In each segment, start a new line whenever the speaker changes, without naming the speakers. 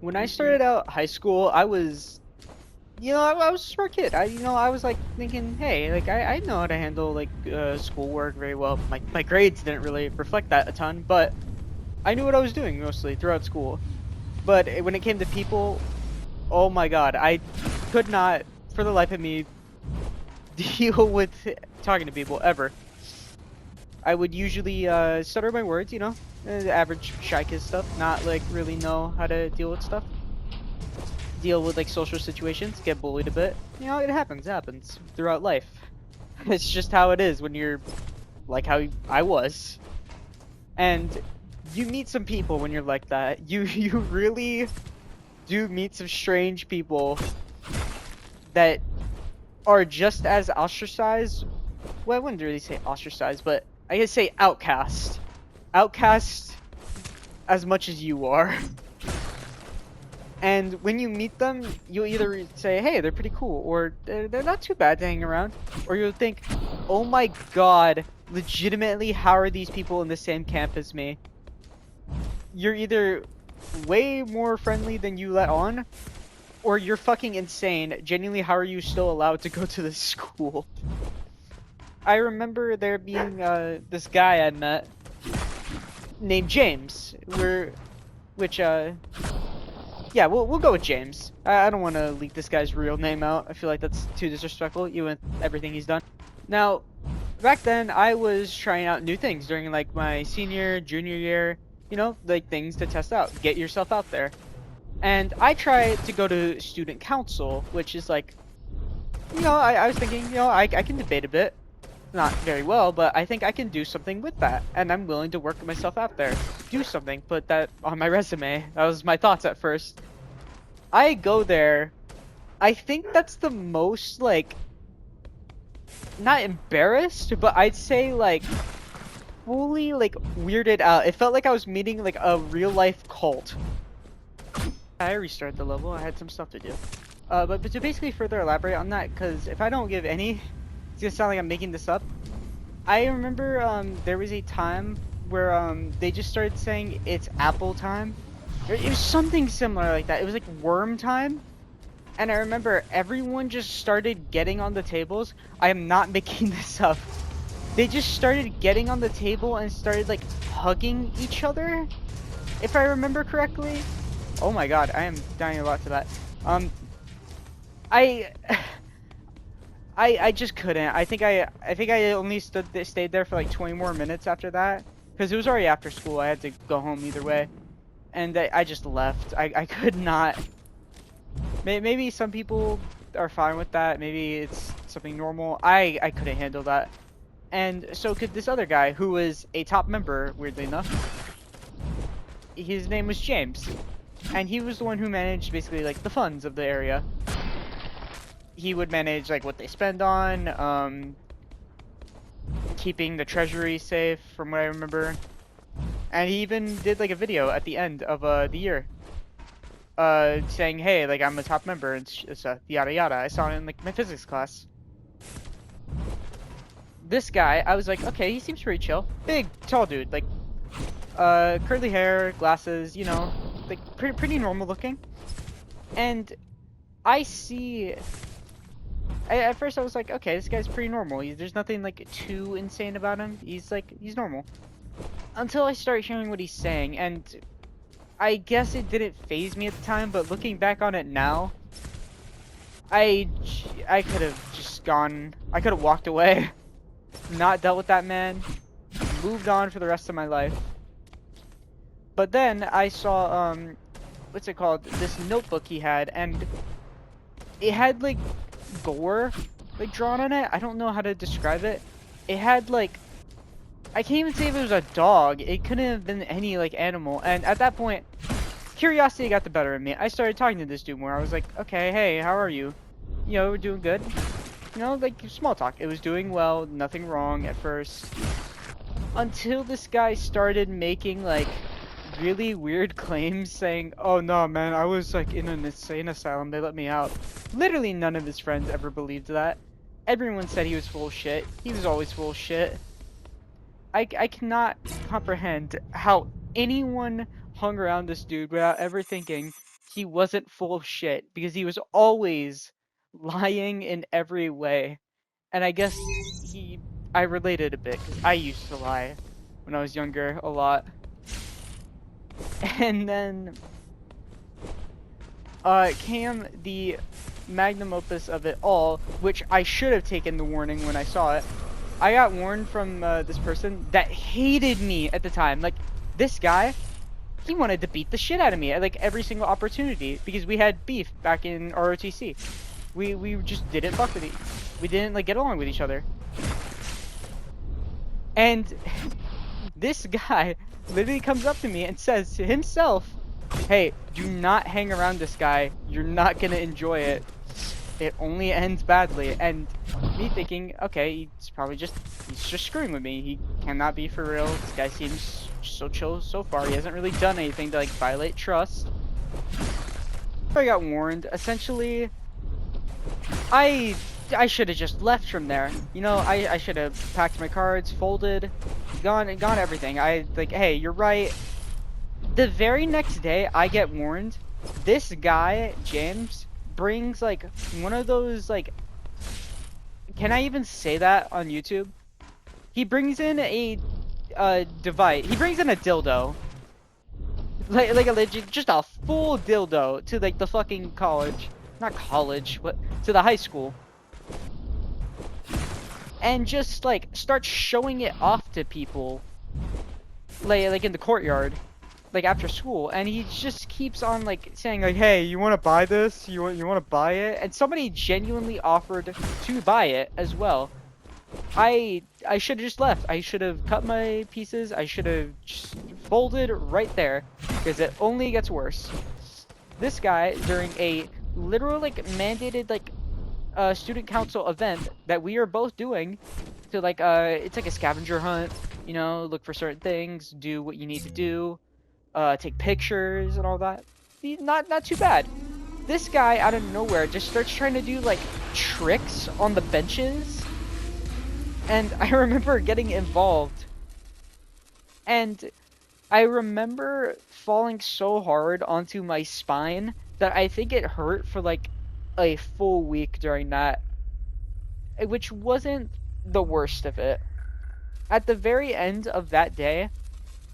When I started out high school, I was, I was a smart kid. I was like thinking, hey, like I know how to handle like schoolwork very well. My grades didn't really reflect that a ton, but I knew what I was doing mostly throughout school. But when it came to people, oh my God, I could not, for the life of me, deal with talking to people ever. I would usually stutter my words, the average shy kid stuff, not like really know how to deal with stuff. Deal with like social situations, get bullied a bit. It happens throughout life. It's just how it is when you're like how I was. And you meet some people when you're like that. You really do meet some strange people that are just as ostracized. Well, I wouldn't really say ostracized, but I could say outcast. Outcast as much as you are. And when you meet them, you'll either say, hey, they're pretty cool, or they're not too bad to hang around, or you'll think, oh my god, legitimately, how are these people in the same camp as me? You're either way more friendly than you let on, or you're fucking insane. Genuinely, how are you still allowed to go to this school? I remember there being this guy I met named James, which yeah, we'll go with James. I don't want to leak this guy's real name out. I feel like that's too disrespectful, even with everything he's done. Now, back then, I was trying out new things during like my senior, junior year. Like things to test out, get yourself out there. And I tried to go to student council, which is like, I was thinking, I can debate a bit. Not very well, but I think I can do something with that. And I'm willing to work myself out there. Do something, put that on my resume. That was my thoughts at first. I go there. I think that's the most, like, not embarrassed, but I'd say, like, fully, like, weirded out. It felt like I was meeting, like, a real-life cult. I restarted the level. I had some stuff to do. But to basically further elaborate on that, because if I don't give any, it's gonna sound like I'm making this up. I remember, there was a time where, they just started saying it's apple time. It was something similar like that. It was like worm time. And I remember everyone just started getting on the tables. I am not making this up. They just started getting on the table and started like hugging each other, if I remember correctly. Oh my god, I am dying a lot to that. I I just couldn't. I think I only stayed there for like 20 more minutes after that because it was already after school. I had to go home either way, and I just left. I could not. Maybe some people are fine with that. Maybe it's something normal. I couldn't handle that. And so could this other guy who was a top member, weirdly enough. His name was James. And he was the one who managed basically like the funds of the area. He would manage like what they spend on, keeping the treasury safe from what I remember. And he even did like a video at the end of the year. Saying, hey, like, I'm a top member, and yada yada. I saw it in, like, my physics class. This guy, I was like, okay, he seems pretty chill. Big, tall dude, like, curly hair, glasses, like, pretty normal looking. And I see... at first I was like, okay, this guy's pretty normal. There's nothing, like, too insane about him. He's normal. Until I start hearing what he's saying, and... I guess it didn't phase me at the time, but looking back on it now, I could have just gone, I could have walked away, not dealt with that man, moved on for the rest of my life. But then I saw, what's it called, this notebook he had, and it had, like, gore, like, drawn on it. I don't know how to describe it. It had, like, I can't even say if it was a dog. It couldn't have been any, like, animal. And at that point, curiosity got the better of me. I started talking to this dude more. I was like, okay, hey, how are you? We're doing good. Like, small talk. It was doing well, nothing wrong at first. Until this guy started making, like, really weird claims saying, oh, no, man, I was, like, in an insane asylum. They let me out. Literally none of his friends ever believed that. Everyone said he was full of shit. He was always full of shit. I cannot comprehend how anyone hung around this dude without ever thinking, he wasn't full of shit because he was always lying in every way. And I guess I related a bit because I used to lie when I was younger a lot. And then came the magnum opus of it all, which I should have taken the warning when I saw it. I got warned from this person that hated me at the time. Like, this guy, he wanted to beat the shit out of me at like every single opportunity because we had beef back in ROTC. We just didn't fuck with we didn't like get along with each other. And this guy literally comes up to me and says to himself, "Hey, do not hang around this guy. You're not gonna enjoy it. It only ends badly." And me thinking, okay, he's just screwing with me. He cannot be for real. This guy seems so chill so far. He hasn't really done anything to like violate trust. I got warned. Essentially, I should have just left from there. You know, I should have packed my cards, folded, gone everything. I like, hey, you're right. The very next day, I get warned. This guy, James, brings like one of those like. Can I even say that on YouTube? He brings in a device. He brings in a dildo. Like a legit, just a full dildo to like the fucking college. Not college, but to the high school. And just like starts showing it off to people. Like in the courtyard. Like after school, and he just keeps on like saying like, "Hey, you want to buy this? You want to buy it?" And somebody genuinely offered to buy it as well. I should have just left. I should have cut my pieces. I should have just folded right there because it only gets worse. This guy during a literal like mandated like student council event that we are both doing to like it's like a scavenger hunt, you know, look for certain things, do what you need to do. Take pictures and all that. Not too bad. This guy out of nowhere just starts trying to do like tricks on the benches, and I remember getting involved. And I remember falling so hard onto my spine that I think it hurt for like a full week during that, which wasn't the worst of it. At the very end of that day,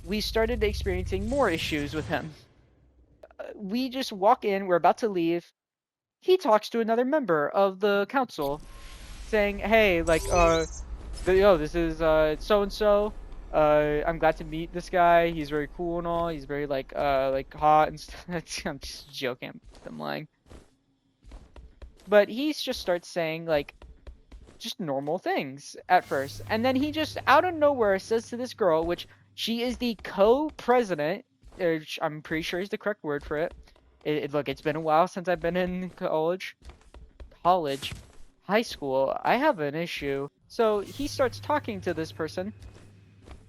we started experiencing more issues with him. We just walk in, we're about to leave. He talks to another member of the council saying, "Hey, like, this is, so and so. I'm glad to meet this guy. He's very cool and all. He's very, like hot and stuff." I'm just joking. I'm lying. But he just starts saying, like, just normal things at first. And then he just, out of nowhere, says to this girl, which she is the co-president. I'm pretty sure is the correct word for it. Look, it's been a while since I've been in college, high school. I have an issue. So he starts talking to this person,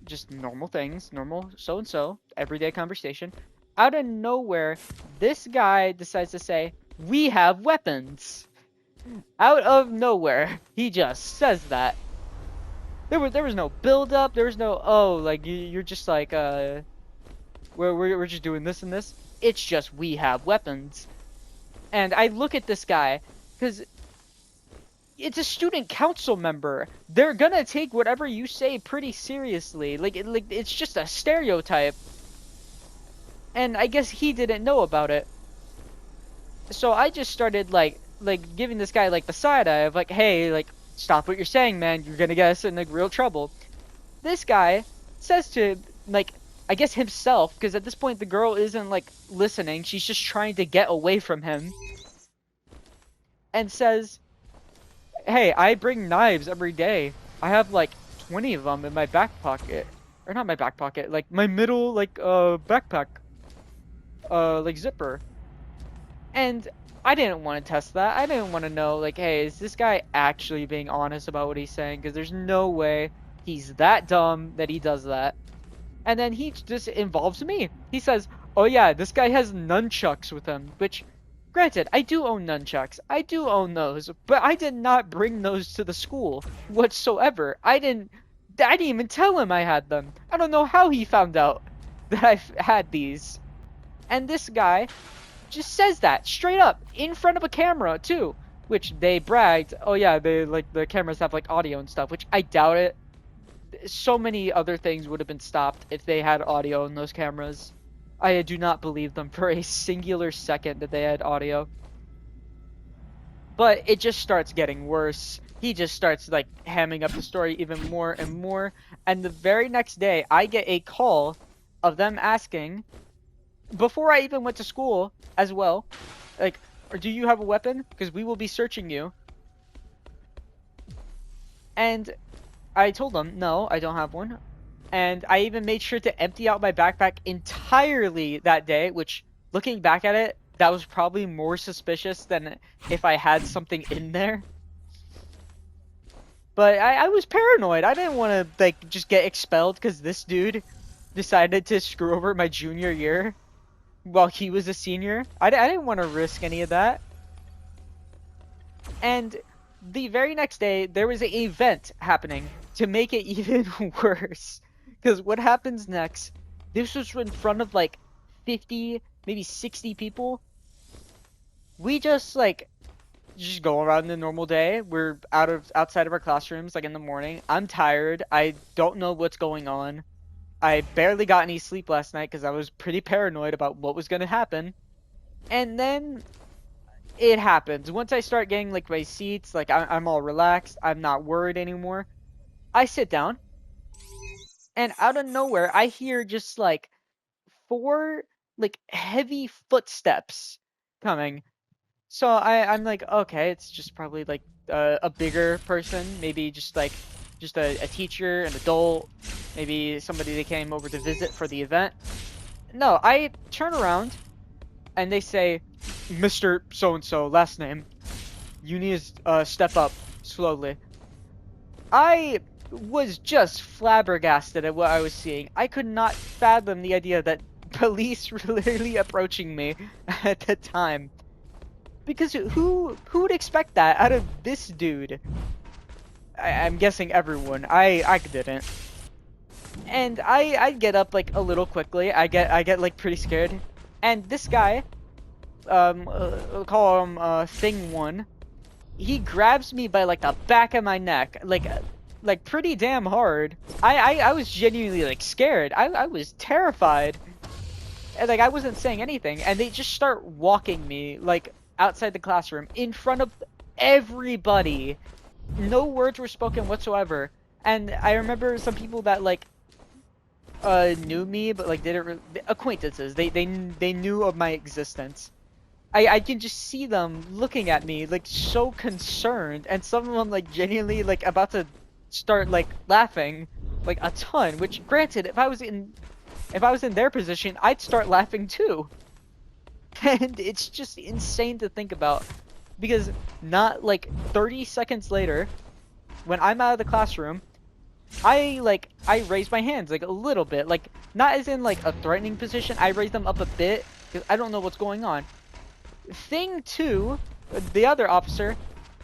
just normal things, normal so-and-so, everyday conversation. Out of nowhere, this guy decides to say, "We have weapons." Out of nowhere, he just says that. There was no build up. There was no, oh, like you're just like we're just doing this and this. It's just, "We have weapons." And I look at this guy because it's a student council member. They're gonna take whatever you say pretty seriously. Like it's just a stereotype. And I guess he didn't know about it. So I just started like giving this guy like the side eye of like, "Hey, like, stop what you're saying, man. You're gonna get us in like real trouble." This guy says to like, I guess himself, because at this point the girl isn't like listening. She's just trying to get away from him. And says, "Hey, I bring knives every day. I have like 20 of them in my back pocket." Or not my back pocket, like my middle like backpack like zipper. And I didn't want to test that. I didn't want to know, like, hey, is this guy actually being honest about what he's saying? Because there's no way he's that dumb that he does that. And then he just involves me. He says, "Oh yeah, this guy has nunchucks with him." Which, granted, I do own nunchucks. I do own those. But I did not bring those to the school whatsoever. I didn't even tell him I had them. I don't know how he found out that I had these. And this guy Just says that straight up in front of a camera too, which they bragged. Oh yeah, they like the cameras have like audio and stuff, which I doubt it. So many other things would have been stopped if they had audio in those cameras. I do not believe them for a singular second that they had audio. But it just starts getting worse. He just starts like hamming up the story even more and more. And the very next day, I get a call of them asking, before I even went to school as well, like, do you have a weapon? Because we will be searching you. And I told them, no, I don't have one. And I even made sure to empty out my backpack entirely that day, which, looking back at it, that was probably more suspicious than if I had something in there. But I was paranoid. I didn't want to, like, just get expelled because this dude decided to screw over my junior year while he was a senior. I didn't want to risk any of that. And the very next day, there was an event happening to make it even worse. Because what happens next, this was in front of like 50, maybe 60 people. We just go around the normal day. We're outside of our classrooms, like in the morning. I'm tired. I don't know what's going on. I barely got any sleep last night because I was pretty paranoid about what was going to happen. And then it happens. Once I start getting like my seats, like I'm all relaxed. I'm not worried anymore. I sit down. And out of nowhere, I hear just like 4 like heavy footsteps coming. So I'm like, okay, it's just probably like a bigger person, maybe just a teacher, an adult, maybe somebody that came over to visit for the event. No, I turn around and they say, Mr. So-and-so, last name, you need to step up slowly. I was just flabbergasted at what I was seeing. I could not fathom the idea that police were literally approaching me at the time. Because who would expect that out of this dude? I'm guessing everyone. I didn't. And I get up like a little quickly. I get like pretty scared. And this guy, we'll call him Thing One. He grabs me by like the back of my neck, like pretty damn hard. I was genuinely like scared. I was terrified. And like I wasn't saying anything, and they just start walking me like outside the classroom in front of everybody. No words were spoken whatsoever. And I remember some people that like knew me, but like didn't acquaintances. They knew of my existence. I can just see them looking at me like so concerned, and some of them like genuinely like about to start like laughing like a ton. Which, granted, if I was in their position, I'd start laughing too. And it's just insane to think about, because not like 30 seconds later, when I'm out of the classroom, I raise my hands like a little bit, like not as in like a threatening position. I raise them up a bit because I don't know what's going on. Thing Two, the other officer,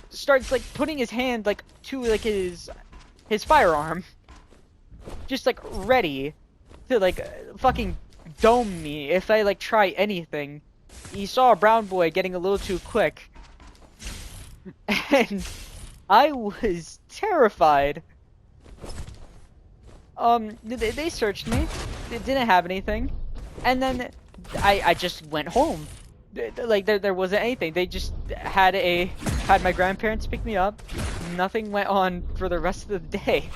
starts like putting his hand like to like his firearm, just like ready to like fucking dome me if I like try anything. He saw a brown boy getting a little too quick, and I was terrified. They searched me. They didn't have anything, and then I just went home. Like there wasn't anything. They just had my grandparents pick me up. Nothing went on for the rest of the day,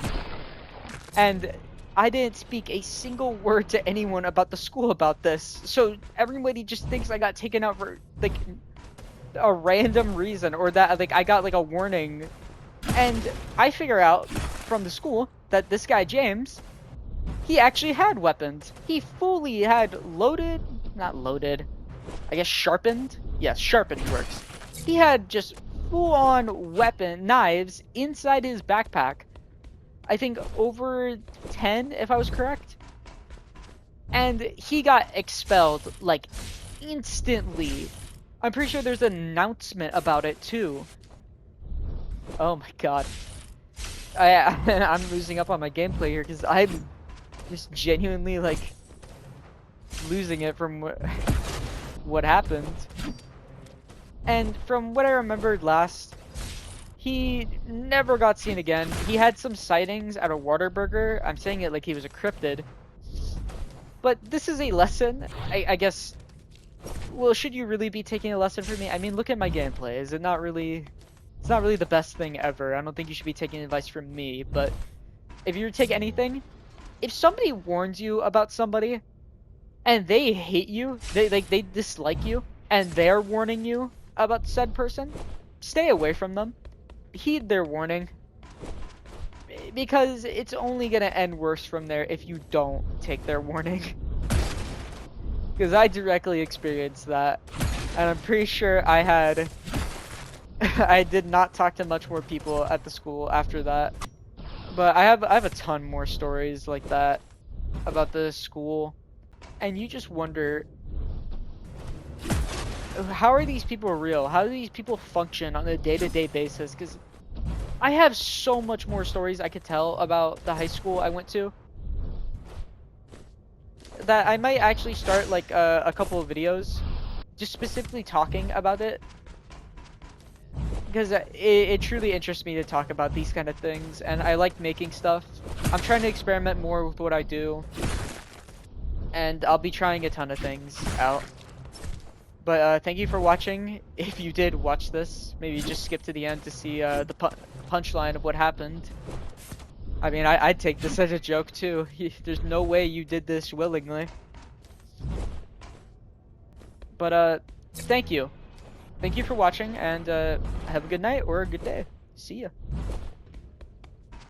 and I didn't speak a single word to anyone about the school about this. So everybody just thinks I got taken out for like a random reason, or that like I got like a warning. And I figure out from the school that this guy James, he actually had weapons. He fully had not loaded, I guess sharpened. Yes, sharpened works. He had just full-on knives inside his backpack. I think over 10, if I was correct. And he got expelled like instantly. I'm pretty sure there's an announcement about it too. Oh my god. I'm losing up on my gameplay here because I'm just genuinely like losing it from what happened. And from what I remembered last, he never got seen again. He had some sightings at a Whataburger. I'm saying it like he was a cryptid. But this is a lesson, I guess. Well, should you really be taking a lesson from me? I mean, look at my gameplay. Is it not really... It's not really the best thing ever. I don't think you should be taking advice from me, but if you take anything, if somebody warns you about somebody and they hate you, they dislike you, and they're warning you about said person, stay away from them. Heed their warning. Because it's only gonna end worse from there if you don't take their warning. Because I directly experienced that. And I'm pretty sure I had... I did not talk to much more people at the school after that. But I have a ton more stories like that about the school. And you just wonder, how are these people real? How do these people function on a day-to-day basis? Because I have so much more stories I could tell about the high school I went to, that I might actually start like a couple of videos just specifically talking about it. Because it truly interests me to talk about these kind of things, and I like making stuff. I'm trying to experiment more with what I do, and I'll be trying a ton of things out. But thank you for watching. If you did watch this, maybe just skip to the end to see the punchline of what happened. I mean, I'd take this as a joke too. There's no way you did this willingly. But thank you. Thank you for watching, and have a good night or a good day. See ya.